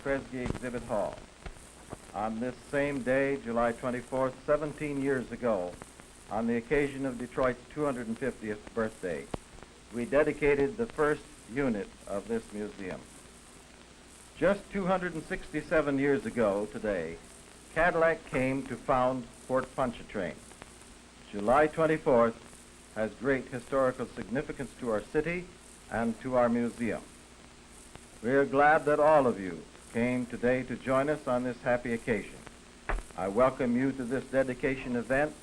Kresge Exhibit Hall. On this same day, July 24th, 17 years ago, on the occasion of Detroit's 250th birthday, we dedicated the first unit of this museum. Just 267 years ago today, Cadillac came to found Fort Pontchartrain. July 24th has great historical significance to our city and to our museum. We are glad that all of you came today to join us on this happy occasion. I welcome you to this dedication event,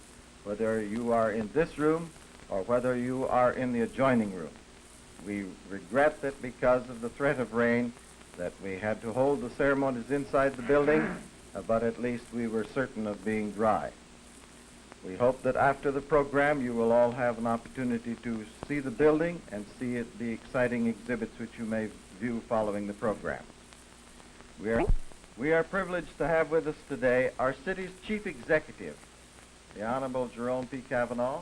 whether you are in this room or whether you are in the adjoining room. We regret that because of the threat of rain that we had to hold the ceremonies inside the building, but at least we were certain of being dry. We hope that after the program you will all have an opportunity to see the building and see the exciting exhibits which you may view following the program. We are privileged to have with us today our city's chief executive, the Honorable Jerome P. Cavanagh.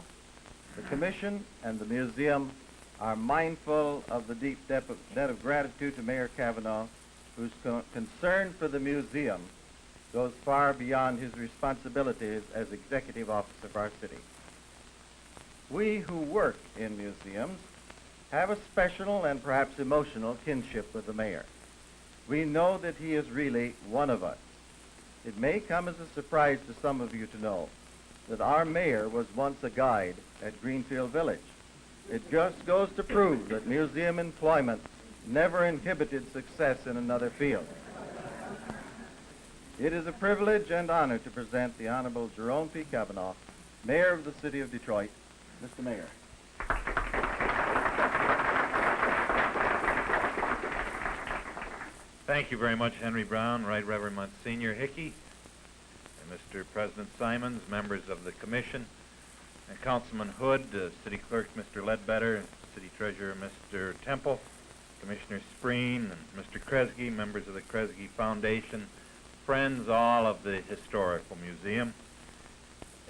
The Commission and the museum are mindful of the deep debt of gratitude to Mayor Cavanagh, whose concern for the museum goes far beyond his responsibilities as executive officer of our city. We who work in museums have a special and perhaps emotional kinship with the mayor. We know that he is really one of us. It may come as a surprise to some of you to know that our mayor was once a guide at Greenfield Village. It just goes to prove that museum employment never inhibited success in another field. It is a privilege and honor to present the Honorable Jerome P. Cavanagh, Mayor of the City of Detroit. Mr. Mayor. Thank you very much, Henry Brown, Right Reverend Monsignor Hickey, and Mr. President Simons, members of the Commission, and Councilman Hood, City Clerk Mr. Ledbetter, City Treasurer Mr. Temple, Commissioner Spreen, and Mr. Kresge, members of the Kresge Foundation, friends all of the Historical Museum.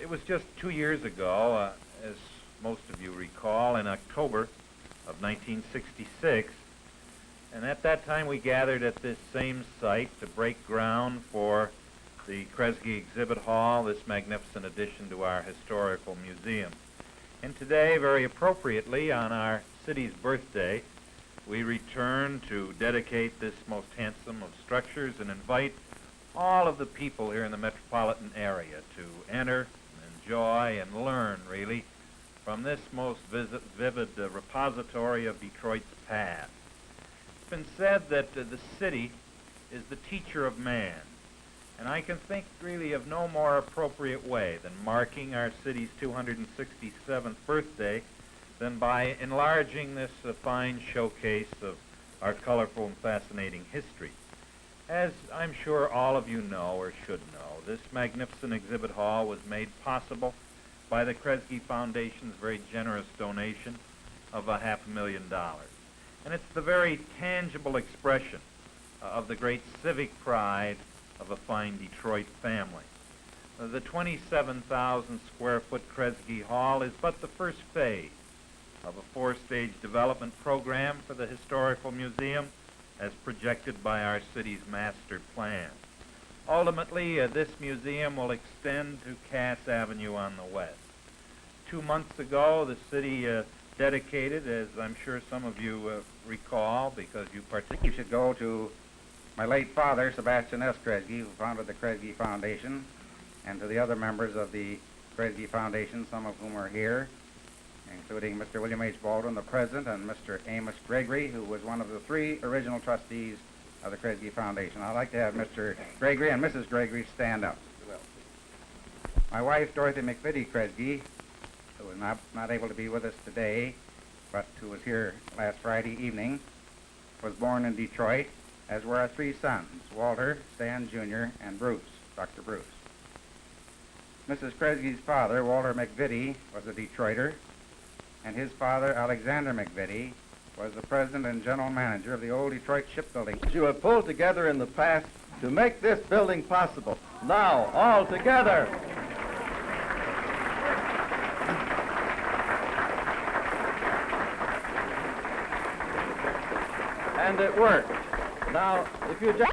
It was just 2 years ago, as most of you recall, in October of 1966, and at that time we gathered at this same site to break ground for the Kresge Exhibit Hall, this magnificent addition to our historical museum. And today, very appropriately, on our city's birthday, we return to dedicate this most handsome of structures and invite all of the people here in the metropolitan area to enter, enjoy, and learn, really, from this most vivid repository of Detroit's past. It's been said that the city is the teacher of man, and I can think really of no more appropriate way than marking our city's 267th birthday than by enlarging this fine showcase of our colorful and fascinating history. As I'm sure all of you know or should know, this magnificent exhibit hall was made possible by the Kresge Foundation's very generous donation of $500,000. And it's the very tangible expression of the great civic pride of a fine Detroit family. The 27,000 square foot Kresge Hall is but the first phase of a 4-stage development program for the Historical Museum as projected by our city's master plan. Ultimately, this museum will extend to Cass Avenue on the west. 2 months ago, the city dedicated, as I'm sure some of you recall because you participated. You should go to my late father, Sebastian S. Kresge, who founded the Kresge Foundation, and to the other members of the Kresge Foundation, some of whom are here, including Mr. William H. Baldwin, the president, and Mr. Amos Gregory, who was one of the 3 original trustees of the Kresge Foundation. I'd like to have Mr. Gregory and Mrs. Gregory stand up. My wife, Dorothy McVitie Kresge, who is not able to be with us today, but who was here last Friday evening, was born in Detroit, as were our 3 sons, Walter, Stan Jr., and Bruce, Dr. Bruce. Mrs. Kresge's father, Walter McVitie, was a Detroiter, and his father, Alexander McVitie, was the president and general manager of the old Detroit shipbuilding. You have pulled together in the past to make this building possible. Now, all together. And it worked. Now, if you just...